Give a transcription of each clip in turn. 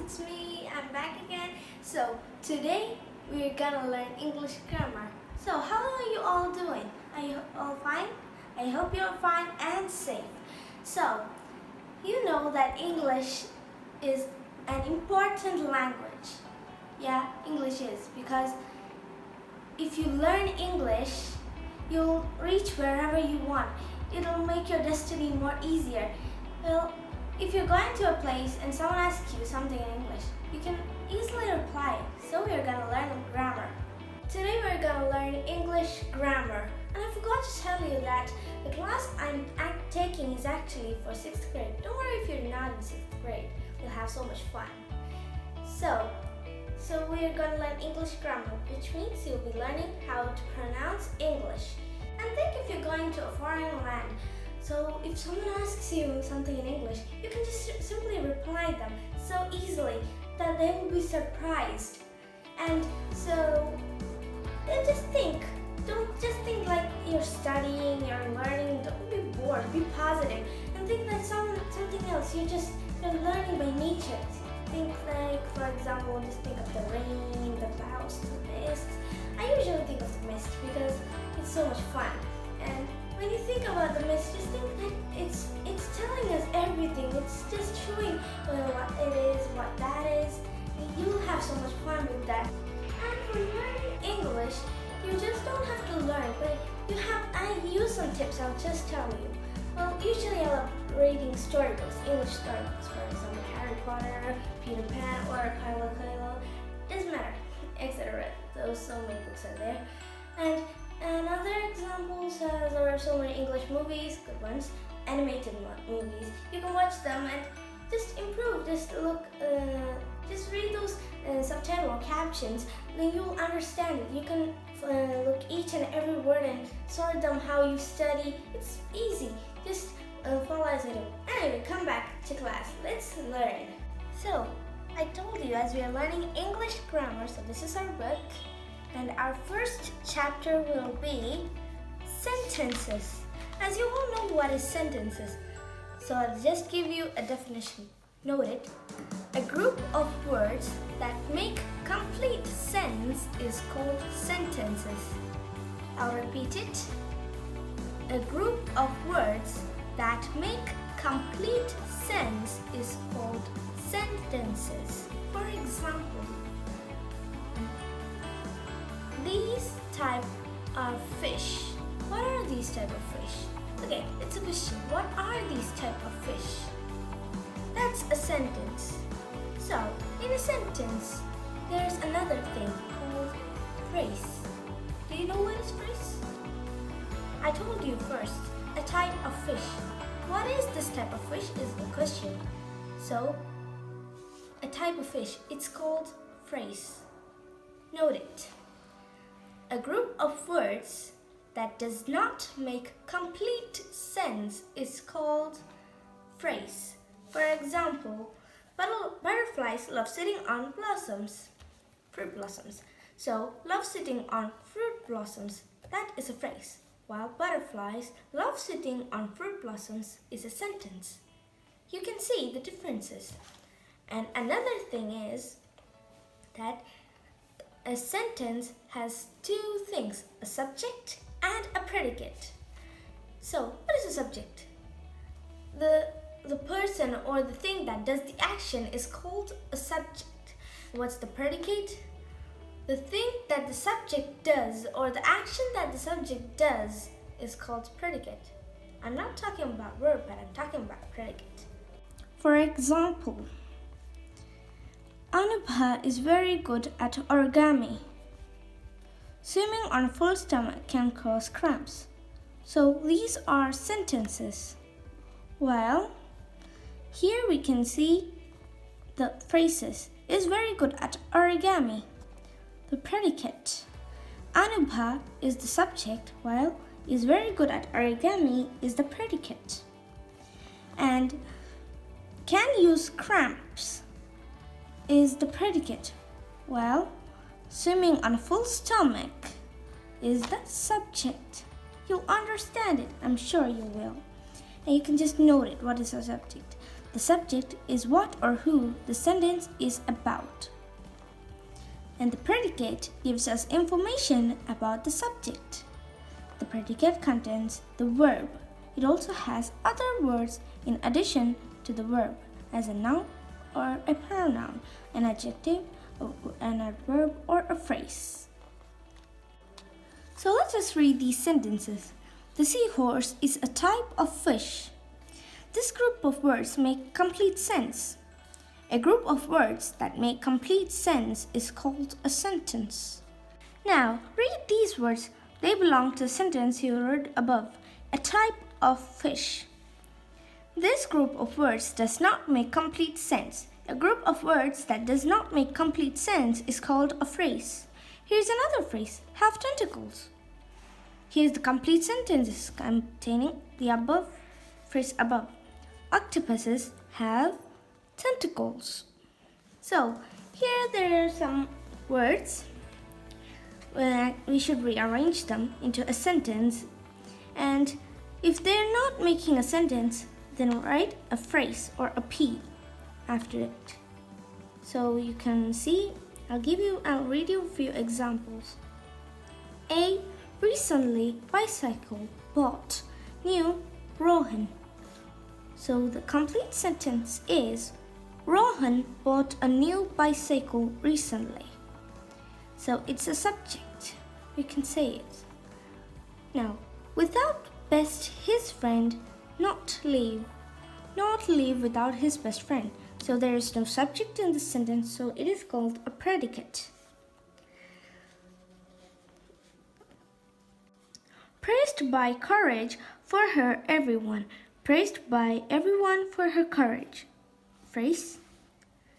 it's me. I'm back again. So today we're gonna learn English grammar. So how are you all doing? Are you all fine? I hope you're fine and safe. So you know that English is an important language. Yeah, English is, because if you learn English, you'll reach wherever you want. It'll make your destiny more easier. Well, if you're going to a place and someone asks you something in English, you can easily reply. So we're gonna learn grammar. Today we're gonna learn English grammar. And I forgot to tell you that the class I'm taking is actually for 6th grade. Don't worry if you're not in 6th grade. We'll have so much fun. So we're gonna learn English grammar, which means you'll be learning how to pronounce English. And think if you're going to a foreign land. So if someone asks you something in English, you can just simply reply them so easily that they will be surprised. And so don't just think like you're studying, you're learning. Don't be bored, be positive, and think that something else. You're learning by nature. Think like, for example, just think of the rain, the clouds, the mist. I usually think of the mist because it's so much fun. And when you think about the mist, just think that it's telling us everything. It's just showing what it is, what that is. You'll have so much fun with that. And for learning English, you just don't have to learn, but I use some tips. I'll just tell you. Well, usually I love reading storybooks, English storybooks, for example, Harry Potter, Peter Pan, or Kylo Kylo. Doesn't matter, etc. Those so many books are there. And other examples, there are so many English movies, good ones, animated movies. You can watch them and just improve. Just read those subtitle or captions, then you'll understand it. You can look each and every word and sort them how you study. It's easy. Just follow as I do. Anyway, come back to class. Let's learn. So, I told you as we are learning English grammar, so this is our book. And our first chapter will be sentences. As you all know what is sentences, so I'll just give you a definition. Note it. A group of words that make complete sense is called sentences. I'll repeat it. A group of words that make complete sense is called sentences. For example, these type are fish. What are these type of fish? Okay, it's a question. What are these type of fish? That's a sentence. So, in a sentence, there's another thing called phrase. Do you know what is phrase? I told you first, a type of fish. What is this type of fish is the question. So, a type of fish, it's called phrase. Note it. A group of words that does not make complete sense is called phrase. For example, butterflies love sitting on blossoms, fruit blossoms. So, love sitting on fruit blossoms, that is a phrase. While butterflies love sitting on fruit blossoms is a sentence. You can see the differences. And another thing is that a sentence has two things, a subject and a predicate. So, what is a subject? The person or the thing that does the action is called a subject. What's the predicate? The thing that the subject does or the action that the subject does is called predicate. I'm not talking about verb, but I'm talking about predicate. For example, Anubha is very good at origami. Swimming on a full stomach can cause cramps. So these are sentences. Well, here we can see the phrases. Is very good at origami. The predicate. Anubha is the subject, while is very good at origami is the predicate. And can use cramps is the predicate. Well, swimming on a full stomach is the subject. You'll understand it. I'm sure you will. And you can just note it. What is the subject? The subject is what or who the sentence is about. And the predicate gives us information about the subject. The predicate contains the verb. It also has other words in addition to the verb, as a noun or a pronoun, an adjective, an adverb, or a phrase. So let us read these sentences. The seahorse is a type of fish. This group of words make complete sense. A group of words that make complete sense is called a sentence. Now, read these words. They belong to the sentence you read above, a type of fish. This group of words does not make complete sense. A group of words that does not make complete sense is called a phrase. Here's another phrase, have tentacles. Here's the complete sentences containing the above phrase above. Octopuses have tentacles. So, here there are some words. We should rearrange them into a sentence. And if they're not making a sentence, then write a phrase or a P after it. So you can see, I'll read you a few examples. A recently bicycle bought new Rohan. So the complete sentence is Rohan bought a new bicycle recently. So it's a subject. We can say it. Now, without best his friend not leave without his best friend. So there is no subject in this sentence, so it is called a predicate. Praised by courage for her everyone. Praised by everyone for her courage. Phrase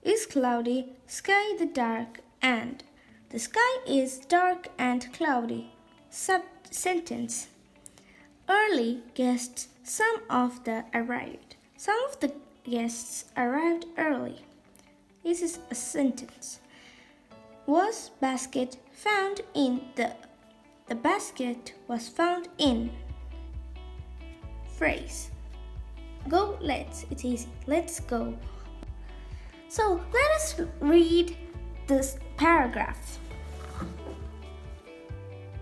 is cloudy, sky the dark and. The sky is dark and cloudy. Sentence. Early guests, some of the guests arrived early. This is a sentence. Was basket found in the basket was found in. Phrase. Go, it's easy. Let's go. So let us read this paragraph.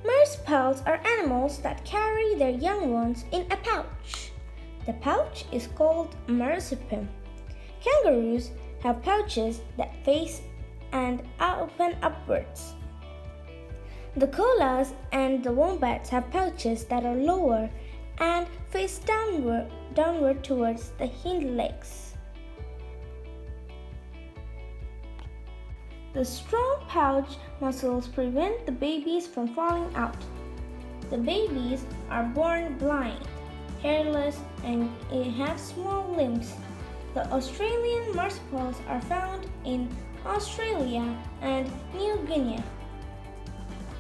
Marsupials are animals that carry their young ones in a pouch. The pouch is called a marsupium. Kangaroos have pouches that face and open upwards. The koalas and the wombats have pouches that are lower and face downward towards the hind legs. The strong pouch muscles prevent the babies from falling out. The babies are born blind, hairless, and have small limbs. The Australian marsupials are found in Australia and New Guinea.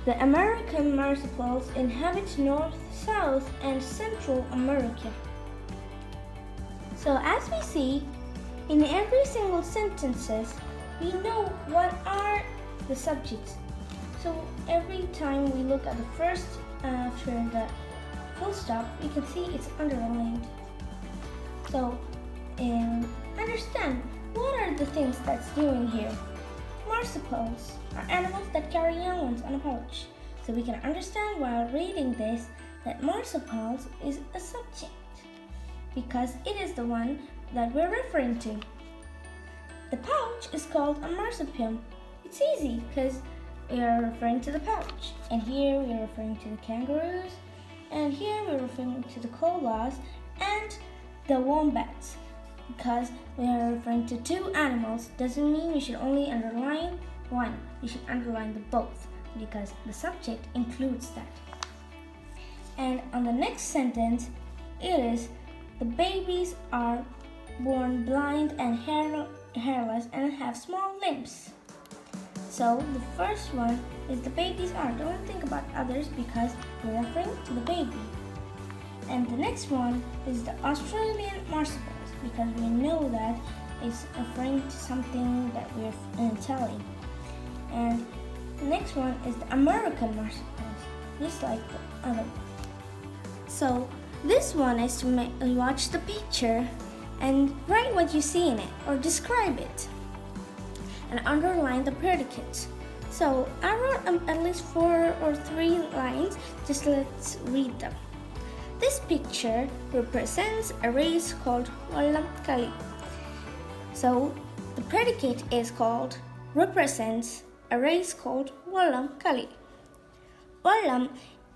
The American marsupials inhabit North, South, and Central America. So as we see, in every single sentences, we know what are the subjects. So every time we look at the first after the full stop, we can see it's underlined. So understand what are the things that's doing here. Marsupials are animals that carry young ones on a pouch. So we can understand while reading this that marsupials is a subject because it is the one that we're referring to. The pouch is called a marsupium. It's easy because we are referring to the pouch. And here we are referring to the kangaroos. And here we're referring to the koalas and the wombats. Because we are referring to two animals doesn't mean we should only underline one. We should underline the both because the subject includes that. And on the next sentence, it is the babies are born blind and hairless and have small limbs. So the first one is the babies are. Don't think about others because we're referring to the baby. And the next one is the Australian marsupials because we know that it's referring to something that we're telling. And the next one is the American marsupials, just like the other one. So this one is to watch the picture and write what you see in it or describe it. And underline the predicates. So I wrote at least 4 or 3 lines, just let's read them. This picture represents a race called Wallam Kali. So the predicate is called represents a race called Wallam Kali. Wallam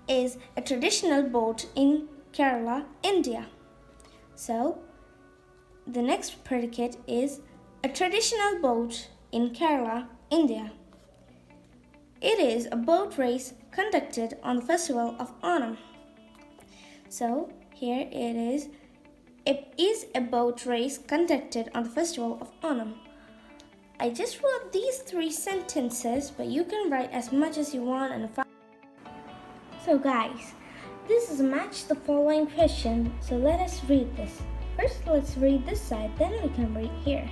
is a traditional boat in Kerala, India. So the next predicate is a traditional boat in Kerala, India. It is a boat race conducted on the festival of Onam. So here it is. It is a boat race conducted on the festival of Onam. I just wrote these 3 sentences, but you can write as much as you want and So guys, this is a match the following question, so let us read this. First, let's read this side, then we can read here.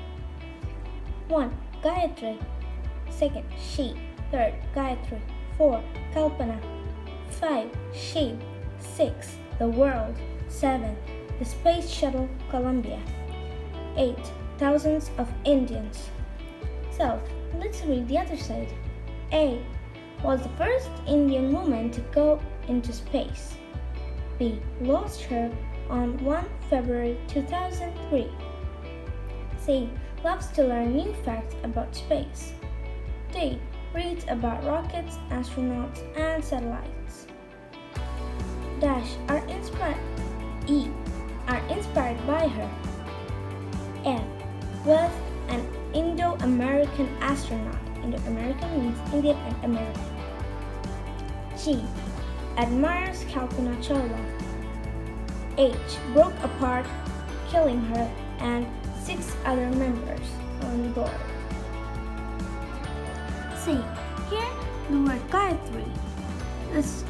1. Gayatri. 2nd, she. 3rd, Gayatri. 4. Kalpana. 5. She. 6. The world. 7. The space shuttle Columbia. 8. Thousands of Indians. So, let's read the other side. A. Was the first Indian woman to go into space. B. Lost her on 1 February 2003. C. Loves to learn new facts about space. D. Reads about rockets, astronauts, and satellites. Dash are inspired by her. F. Was an Indo-American astronaut. Indo-American means Indian and American. G. Admires Kalpana Chawla. H. Broke apart, killing her and 6 other members on board. C. Here the word Gayatri. Let's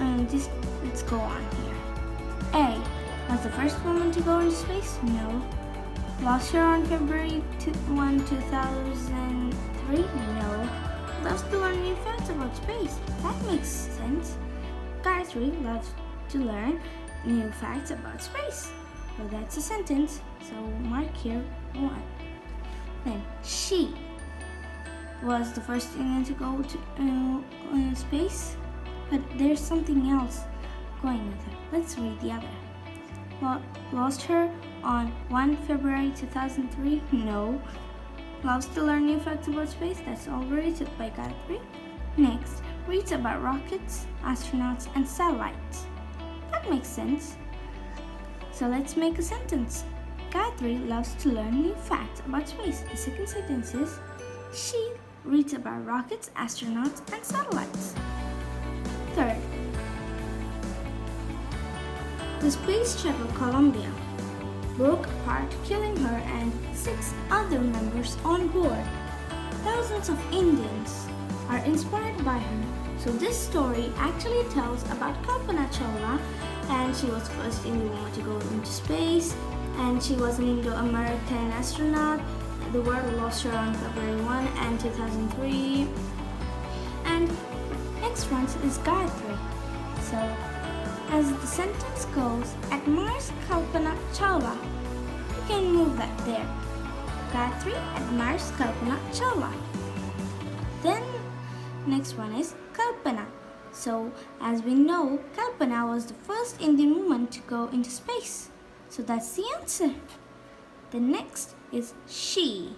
go on here. A. Was the first woman to go into space? No. Lost her on February 1, 2003? No. Loves to learn new facts about space. That makes sense. Gayatri loves to learn new facts about space. So that's a sentence. So mark here 1. Then she was the first Indian to go to space, but there's something else going with her. Let's read the other. Lost her on 1 February 2003? No. Loves to learn new facts about space? That's already took by Gayatri. Next, reads about rockets, astronauts, and satellites. That makes sense. So let's make a sentence. Gayatri loves to learn new facts about space. The second sentence is, she reads about rockets, astronauts, and satellites. Third, the space shuttle Columbia broke apart, killing her and 6 other members on board. Thousands of Indians are inspired by her. So this story actually tells about Kalpana Chawla, and she was the first Indian woman to go into space, and she was an Indo-American astronaut. The world lost her on February 1 and 2003. And next one is Gayatri. So as the sentence goes, admires Kalpana Chawla. You can move that there. Gayatri admires Kalpana Chawla. Then next one is Kalpana. So as we know, Kalpana was the first Indian woman to go into space. So that's the answer. The next is she.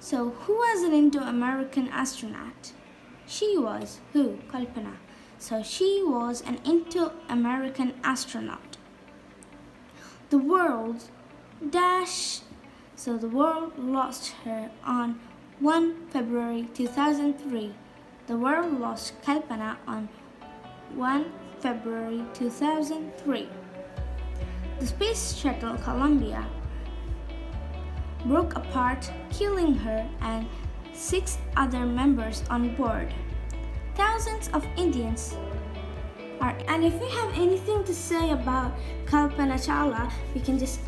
So who was an Indo-American astronaut? She was who? Kalpana. So she was an Indo-American astronaut. The world dash. So the world lost her on 1 February 2003. The world lost Kalpana on 1 February 2003. The space shuttle Columbia broke apart, killing her and 6 other members on board. Thousands of Indians are. And if we have anything to say about Kalpana Chawla, we can just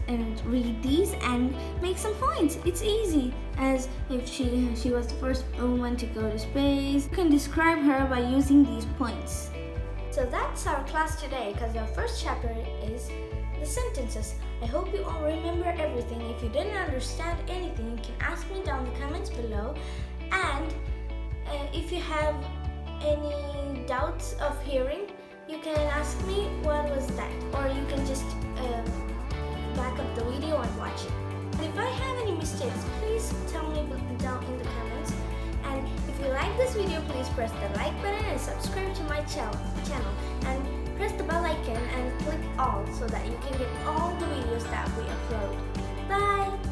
read these and make some points. It's easy, as if she was the first woman to go to space. You can describe her by using these points. So that's our class today, because our first chapter is the sentences. I hope you all remember everything. If you didn't understand anything, you can ask me down in the comments below. And if you have any doubts of hearing, you can ask me what was that, or you can just back up the video and watch it. And if I have any mistakes, please tell me down in the comments. And if you like this video, please press the like button and subscribe to my channel. And press the bell icon and click all so that you can get all the videos that we upload. Bye!